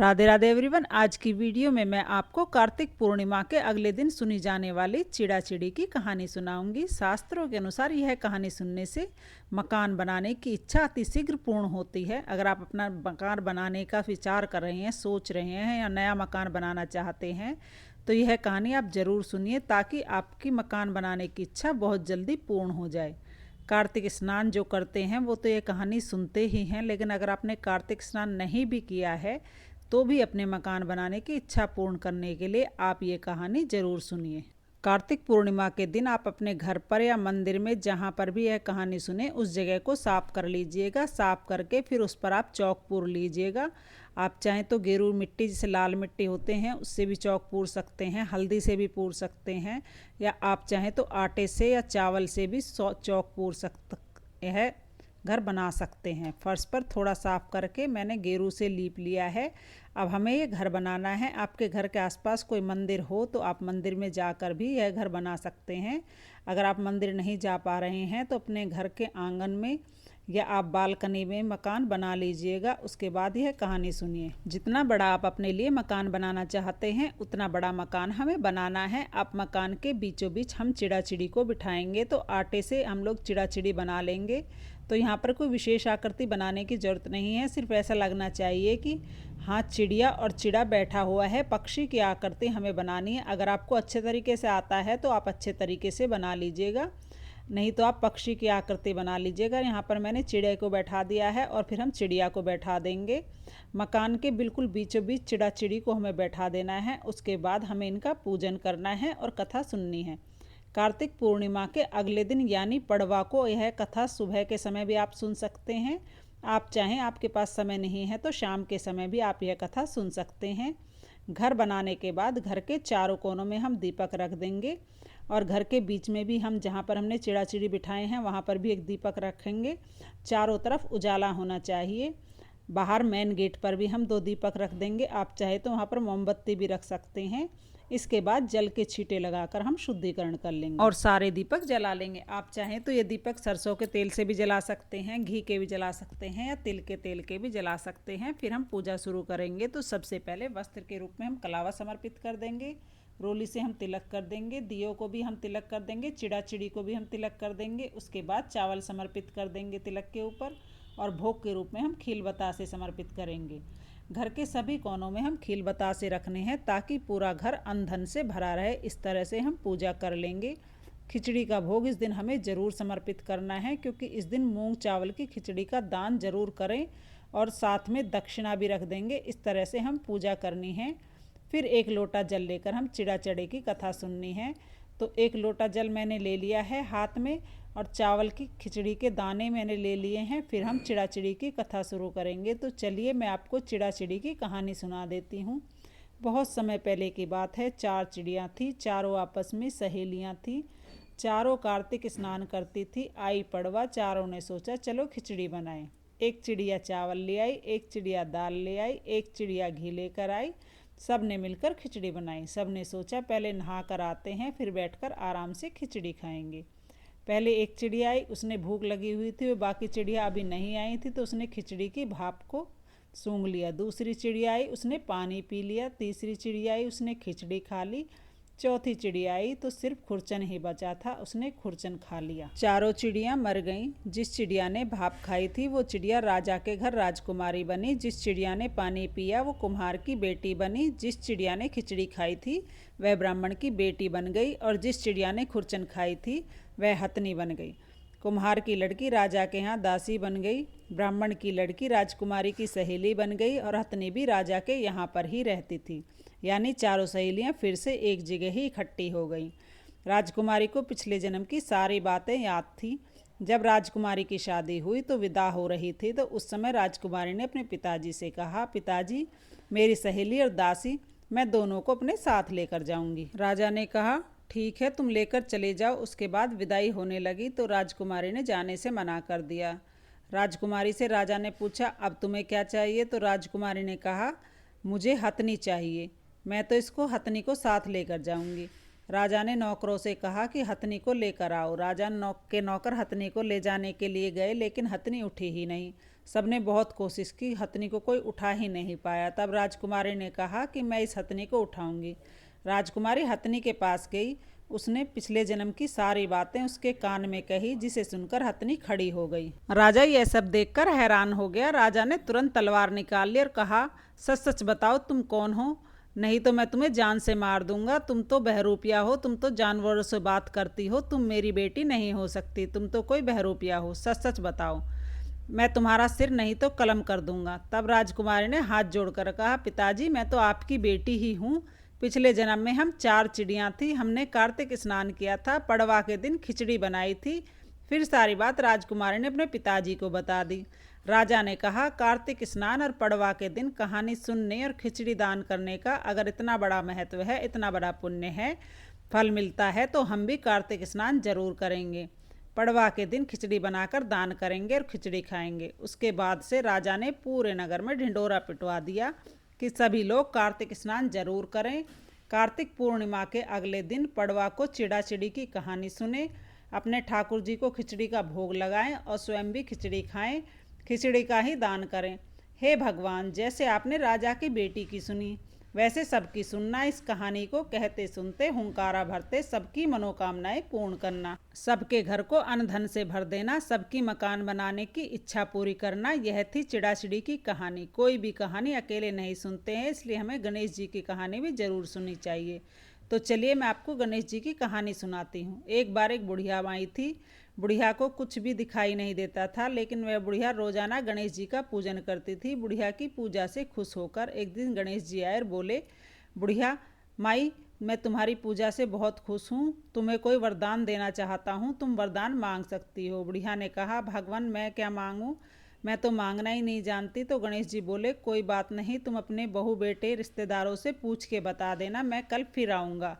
Radhe Radhe everyone. आज की video में मैं आपको कार्तिक पूर्णिमा के अगले दिन सुनी जाने वाली चिड़ा चिड़ी की कहानी सुनाऊंगी। शास्त्रों के अनुसार यह कहानी सुनने से मकान बनाने की इच्छा अतिशीघ्र पूर्ण होती है। अगर आप अपना मकान बनाने का विचार कर रहे हैं, सोच रहे हैं या नया मकान बनाना चाहते हैं तो यह कहानी आप ज़रूर सुनिए ताकि आपकी मकान बनाने की इच्छा बहुत जल्दी पूर्ण हो जाए। कार्तिक स्नान जो करते हैं वो तो ये कहानी सुनते ही हैं, लेकिन अगर आपने कार्तिक स्नान नहीं भी किया है तो भी अपने मकान बनाने की इच्छा पूर्ण करने के लिए आप ये कहानी ज़रूर सुनिए। कार्तिक पूर्णिमा के दिन आप अपने घर पर या मंदिर में जहाँ पर भी यह कहानी सुने उस जगह को साफ कर लीजिएगा। साफ करके फिर उस पर आप चौक पूर लीजिएगा। आप चाहें तो गेरू मिट्टी, जैसे लाल मिट्टी होते हैं, उससे भी चौक पूर सकते हैं, हल्दी से भी पूर सकते हैं, या आप चाहें तो आटे से या चावल से भी चौक पूर सकते हैं, घर बना सकते हैं। फर्श पर थोड़ा साफ करके मैंने गेरू से लीप लिया है। अब हमें ये घर बनाना है। आपके घर के आसपास कोई मंदिर हो तो आप मंदिर में जाकर भी यह घर बना सकते हैं। अगर आप मंदिर नहीं जा पा रहे हैं तो अपने घर के आंगन में या आप बालकनी में मकान बना लीजिएगा। उसके बाद यह कहानी सुनिए। जितना बड़ा आप अपने लिए मकान बनाना चाहते हैं उतना बड़ा मकान हमें बनाना है। आप मकान के बीचों बीच हम चिड़ा चिड़ी को बिठाएंगे, तो आटे से हम लोग चिड़ा चिड़ी बना लेंगे। तो यहाँ पर कोई विशेष आकृति बनाने की ज़रूरत नहीं है, सिर्फ ऐसा लगना चाहिए कि हाँ, चिड़िया और चिड़ा बैठा हुआ है, पक्षी की आकृति हमें बनानी है। अगर आपको अच्छे तरीके से आता है तो आप अच्छे तरीके से बना लीजिएगा, नहीं तो आप पक्षी की आकृति बना लीजिएगा। यहाँ पर मैंने चिड़िया को बैठा दिया है और फिर हम चिड़िया को बैठा देंगे। मकान के बिल्कुल बीचों बीच चिड़ा चिड़ी को हमें बैठा देना है। उसके बाद हमें इनका पूजन करना है और कथा सुननी है। कार्तिक पूर्णिमा के अगले दिन यानी पड़वा को यह कथा सुबह के समय भी आप सुन सकते हैं। आप चाहें, आपके पास समय नहीं है तो शाम के समय भी आप यह कथा सुन सकते हैं। घर बनाने के बाद घर के चारों कोनों में हम दीपक रख देंगे और घर के बीच में भी हम, जहाँ पर हमने चिड़ा चिड़ी बिठाए हैं वहाँ पर भी एक दीपक रखेंगे। चारों तरफ उजाला होना चाहिए। बाहर मेन गेट पर भी हम 2 दीपक रख देंगे। आप चाहे तो वहाँ पर मोमबत्ती भी रख सकते हैं। इसके बाद जल के छींटे लगाकर हम शुद्धिकरण कर लेंगे और सारे दीपक जला लेंगे। आप चाहें तो ये दीपक सरसों के तेल से भी जला सकते हैं, घी के भी जला सकते हैं या तिल के तेल के भी जला सकते हैं। फिर हम पूजा शुरू करेंगे। तो सबसे पहले वस्त्र के रूप में हम कलावा समर्पित कर देंगे, रोली से हम तिलक कर देंगे, दियों को भी हम तिलक कर देंगे, चिड़ा चिड़ी को भी हम तिलक कर देंगे। उसके बाद चावल समर्पित कर देंगे तिलक के ऊपर, और भोग के रूप में हम खील बतासे समर्पित करेंगे। घर के सभी कोनों में हम खील बतासे रखने हैं ताकि पूरा घर अन्न से भरा रहे। इस तरह से हम पूजा कर लेंगे। खिचड़ी का भोग इस दिन हमें ज़रूर समर्पित करना है, क्योंकि इस दिन मूंग चावल की खिचड़ी का दान जरूर करें और साथ में दक्षिणा भी रख देंगे। इस तरह से हम पूजा करनी है। फिर 1 लोटा जल लेकर हम चिड़ा चिड़ी की कथा सुननी है। तो 1 लोटा जल मैंने ले लिया है हाथ में और चावल की खिचड़ी के दाने मैंने ले लिए हैं। फिर हम चिड़ा चिड़ी की कथा शुरू करेंगे। तो चलिए मैं आपको चिड़ा चिड़ी की कहानी सुना देती हूँ। बहुत समय पहले की बात है। 4 चिड़ियाँ थी, चारों आपस में सहेलियाँ थी। चारों कार्तिक स्नान करती थी। आई पड़वा, चारों ने सोचा चलो खिचड़ी बनाएं। एक चिड़िया चावल ले आई, एक चिड़िया दाल ले आई, एक चिड़िया घी लेकर आई। सब ने मिलकर खिचड़ी बनाई। सब ने सोचा पहले नहा कर आते हैं, फिर बैठकर आराम से खिचड़ी खाएंगे। पहले एक चिड़िया आई, उसने भूख लगी हुई थी, वो बाकी चिड़िया अभी नहीं आई थी, तो उसने खिचड़ी की भाप को सूंघ लिया। दूसरी चिड़िया आई, उसने पानी पी लिया। तीसरी चिड़िया आई, उसने खिचड़ी खा ली। चौथी चिड़िया आई तो सिर्फ खुरचन ही बचा था, उसने खुरचन खा लिया। चारों चिड़िया मर गईं। जिस चिड़िया ने भाप खाई थी वो चिड़िया राजा के घर राजकुमारी बनी। जिस चिड़िया ने पानी पिया वो कुम्हार की बेटी बनी। जिस चिड़िया ने खिचड़ी खाई थी वह ब्राह्मण की बेटी बन गई, और जिस चिड़िया ने खुरचन खाई थी वह हथनी बन गई। कुम्हार की लड़की राजा के यहाँ दासी बन गई, ब्राह्मण की लड़की राजकुमारी की सहेली बन गई, और हथनी भी राजा के यहाँ पर ही रहती थी। यानी चारों सहेलियाँ फिर से एक जगह ही इकट्ठी हो गईं। राजकुमारी को पिछले जन्म की सारी बातें याद थी। जब राजकुमारी की शादी हुई तो विदा हो रही थी, तो उस समय राजकुमारी ने अपने पिताजी से कहा, पिताजी मेरी सहेली और दासी मैं दोनों को अपने साथ लेकर जाऊंगी। राजा ने कहा ठीक है, तुम लेकर चले जाओ। उसके बाद विदाई होने लगी तो राजकुमारी ने जाने से मना कर दिया। राजकुमारी से राजा ने पूछा अब तुम्हें क्या चाहिए? तो राजकुमारी ने कहा मुझे हथनी चाहिए, मैं तो इसको हथनी को साथ लेकर जाऊंगी। राजा ने नौकरों से कहा कि हथनी को लेकर आओ। राजा के नौकर हथनी को ले जाने के लिए गए, लेकिन हथनी उठी ही नहीं। सबने बहुत कोशिश की, हथनी को कोई उठा ही नहीं पाया। तब राजकुमारी ने कहा कि मैं इस हथनी को उठाऊंगी। राजकुमारी हथनी के पास गई। उसने पिछले जन्म की सारी बातें उसके कान में कही, जिसे सुनकर हथनी खड़ी हो गई। राजा यह सब देखकर हैरान हो गया। राजा ने तुरंत तलवार निकाल ली और कहा, सच सच बताओ तुम कौन हो, नहीं तो मैं तुम्हें जान से मार दूंगा। तुम तो बहरूपिया हो, तुम तो जानवरों से बात करती हो, तुम मेरी बेटी नहीं हो सकती, तुम तो कोई बहरूपिया हो, सच सच बताओ, मैं तुम्हारा सिर नहीं तो कलम कर दूंगा। तब राजकुमारी ने हाथ जोड़कर कहा, पिताजी मैं तो आपकी बेटी ही हूँ। पिछले जन्म में हम 4 चिड़ियाँ थी, हमने कार्तिक स्नान किया था, पड़वा के दिन खिचड़ी बनाई थी। फिर सारी बात राजकुमारी ने अपने पिताजी को बता दी। राजा ने कहा, कार्तिक स्नान और पड़वा के दिन कहानी सुनने और खिचड़ी दान करने का अगर इतना बड़ा महत्व है, इतना बड़ा पुण्य है, फल मिलता है, तो हम भी कार्तिक स्नान जरूर करेंगे। पड़वा के दिन खिचड़ी बनाकर दान करेंगे और खिचड़ी खाएंगे। उसके बाद से राजा ने पूरे नगर में ढिंडोरा पिटवा दिया कि सभी लोग कार्तिक स्नान जरूर करें। कार्तिक पूर्णिमा के अगले दिन पड़वा को चिड़ा चिड़ी की कहानी सुने, अपने ठाकुर जी को खिचड़ी का भोग लगाएं और स्वयं भी खिचड़ी खाएं, खिचड़ी का ही दान करें। हे भगवान, जैसे आपने राजा की बेटी की सुनी, वैसे सबकी सुनना। इस कहानी को कहते सुनते हुंकारा भरते सबकी मनोकामनाएं पूर्ण करना, सबके घर को अन्न धन से भर देना, सबकी मकान बनाने की इच्छा पूरी करना। यह थी चिड़ा चिड़ी की कहानी। कोई भी कहानी अकेले नहीं सुनते हैं, इसलिए हमें गणेश जी की कहानी भी जरूर सुननी चाहिए। तो चलिए मैं आपको गणेश जी की कहानी सुनाती हूँ। एक बार एक बुढ़िया माई थी। बुढ़िया को कुछ भी दिखाई नहीं देता था, लेकिन वह बुढ़िया रोजाना गणेश जी का पूजन करती थी। बुढ़िया की पूजा से खुश होकर एक दिन गणेश जी आए और बोले, बुढ़िया माई मैं तुम्हारी पूजा से बहुत खुश हूँ, तुम्हें कोई वरदान देना चाहता हूँ, तुम वरदान मांग सकती हो। बुढ़िया ने कहा, भगवान मैं क्या मांगूँ, मैं तो मांगना ही नहीं जानती। तो गणेश जी बोले, कोई बात नहीं, तुम अपने बहू बेटे रिश्तेदारों से पूछ के बता देना, मैं कल फिर आऊँगा,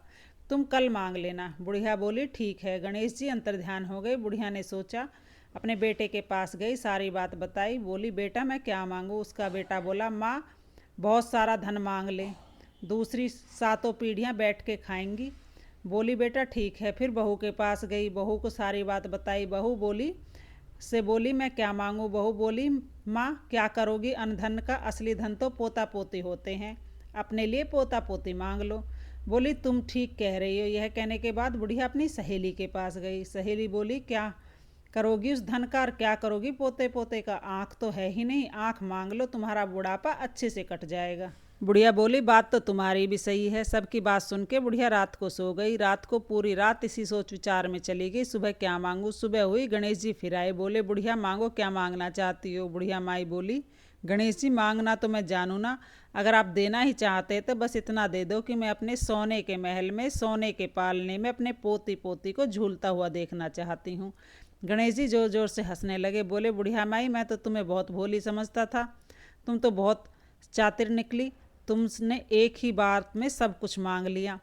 तुम कल मांग लेना। बुढ़िया बोली, ठीक है। गणेश जी अंतर्ध्यान हो गए। बुढ़िया ने सोचा, अपने बेटे के पास गई, सारी बात बताई। बोली, बेटा मैं क्या मांगूँ। उसका बेटा बोला, माँ बहुत सारा धन मांग ले, दूसरी 7 पीढ़ियाँ बैठ के खाएंगी। बोली, बेटा ठीक है। फिर बहू के पास गई, बहू को सारी बात बताई। बहू बोली, मैं क्या मांगूँ। बहू बोली, माँ क्या करोगी, अन्न धन का असली धन तो पोता पोती होते हैं, अपने लिए पोता पोती मांग लो। बोली, तुम ठीक कह रही हो। यह कहने के बाद बुढ़िया अपनी सहेली के पास गई। सहेली बोली, क्या करोगी उस धन का और क्या करोगी पोते पोते का, आँख तो है ही नहीं, आँख मांग लो, तुम्हारा बुढ़ापा अच्छे से कट जाएगा। बुढ़िया बोली, बात तो तुम्हारी भी सही है। सबकी बात सुन के बुढ़िया रात को सो गई। रात को पूरी रात इसी सोच विचार में चली गई, सुबह क्या मांगू। सुबह हुई, गणेश जी फिर आए। बोले, बुढ़िया मांगो, क्या मांगना चाहती हो। बुढ़िया माई बोली, गणेश जी मांगना तो मैं जानू ना, अगर आप देना ही चाहते तो बस इतना दे दो कि मैं अपने सोने के महल में, सोने के पालने में अपने पोती पोती को झूलता हुआ देखना चाहती हूँ। गणेश जी जोर जोर से हंसने लगे। बोले, बुढ़िया माई मैं तो तुम्हें बहुत भोली समझता था, तुम तो बहुत चातिर निकली, तुमने एक ही बार में सब कुछ मांग लिया,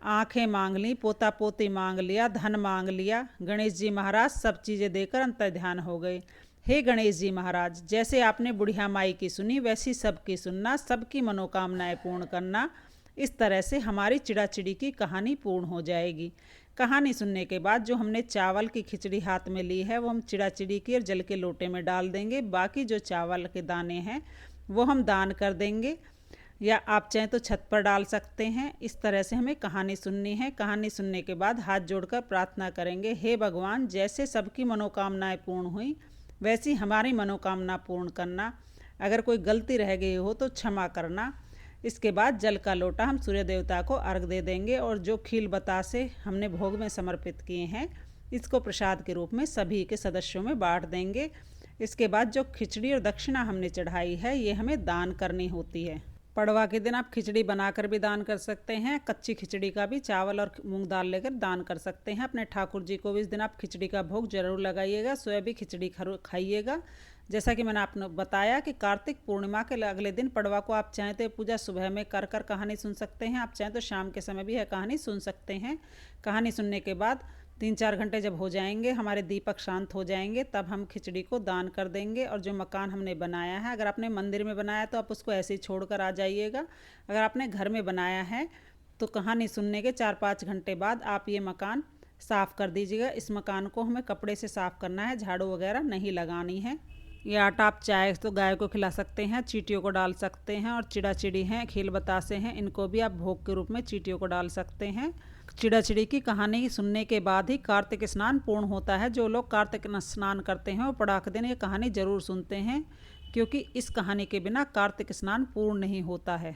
आंखें मांग ली, पोता पोती मांग लिया, धन मांग लिया। गणेश जी महाराज सब चीज़ें देकर अंतर्ध्यान हो गए। हे गणेश जी महाराज, जैसे आपने बुढ़िया माई की सुनी, वैसी सबकी सुनना, सबकी मनोकामनाएं पूर्ण करना। इस तरह से हमारी चिड़ा चिड़ी की कहानी पूर्ण हो जाएगी। कहानी सुनने के बाद जो हमने चावल की खिचड़ी हाथ में ली है, वो हम चिड़ा चिड़ी की और जल के लोटे में डाल देंगे। बाकी जो चावल के दाने हैं वो हम दान कर देंगे, या आप चाहें तो छत पर डाल सकते हैं। इस तरह से हमें कहानी सुननी है। कहानी सुनने के बाद हाथ जोड़कर प्रार्थना करेंगे, हे भगवान, जैसे सबकी मनोकामनाएं पूर्ण हुई, वैसी हमारी मनोकामना पूर्ण करना। अगर कोई गलती रह गई हो तो क्षमा करना। इसके बाद जल का लोटा हम सूर्य देवता को अर्घ दे देंगे, और जो खील बतासे हमने भोग में समर्पित किए हैं, इसको प्रसाद के रूप में सभी के सदस्यों में बांट देंगे। इसके बाद जो खिचड़ी और दक्षिणा हमने चढ़ाई है, ये हमें दान करनी होती है। पड़वा के दिन आप खिचड़ी बनाकर भी दान कर सकते हैं, कच्ची खिचड़ी का भी चावल और मूंग दाल लेकर दान कर सकते हैं। अपने ठाकुर जी को भी इस दिन आप खिचड़ी का भोग जरूर लगाइएगा, स्वयं भी खिचड़ी खाइएगा। जैसा कि मैंने आपने बताया कि कार्तिक पूर्णिमा के अगले दिन पड़वा को आप चाहें तो पूजा सुबह में कर कर कहानी सुन सकते हैं, आप चाहें तो शाम के समय भी यह कहानी सुन सकते हैं। कहानी सुनने के बाद 3-4 घंटे जब हो जाएंगे, हमारे दीपक शांत हो जाएंगे, तब हम खिचड़ी को दान कर देंगे। और जो मकान हमने बनाया है, अगर आपने मंदिर में बनाया तो आप उसको ऐसे ही छोड़कर आ जाइएगा। अगर आपने घर में बनाया है तो कहानी सुनने के 4-5 घंटे बाद आप ये मकान साफ़ कर दीजिएगा। इस मकान को हमें कपड़े से साफ़ करना है, झाड़ू वगैरह नहीं लगानी है। ये आटा आप चाहे तो गाय को खिला सकते हैं, चींटियों को डाल सकते हैं। और चिड़ा चिड़ी हैं, खेल बतासे हैं, इनको भी आप भोग के रूप में चींटियों को डाल सकते हैं। चिड़ा चिड़ी की कहानी सुनने के बाद ही कार्तिक स्नान पूर्ण होता है। जो लोग कार्तिक स्नान करते हैं वो पड़ाक दिन ये कहानी ज़रूर सुनते हैं, क्योंकि इस कहानी के बिना कार्तिक स्नान पूर्ण नहीं होता है।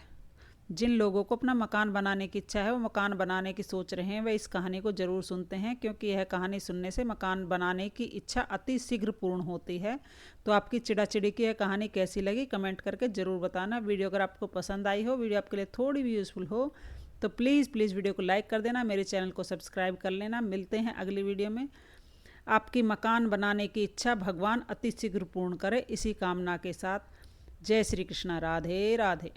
जिन लोगों को अपना मकान बनाने की इच्छा है, वो मकान बनाने की सोच रहे हैं, वे इस कहानी को ज़रूर सुनते हैं, क्योंकि यह कहानी सुनने से मकान बनाने की इच्छा अति शीघ्र पूर्ण होती है। तो आपकी चिड़ा चिड़ी की यह कहानी कैसी लगी कमेंट करके ज़रूर बताना। वीडियो अगर आपको पसंद आई हो, वीडियो आपके लिए थोड़ी भी यूज़फुल हो, तो प्लीज़ वीडियो को लाइक कर देना, मेरे चैनल को सब्सक्राइब कर लेना। मिलते हैं अगली वीडियो में। आपकी मकान बनाने की इच्छा भगवान अति शीघ्र पूर्ण करे, इसी कामना के साथ। जय श्री कृष्णा। राधे राधे।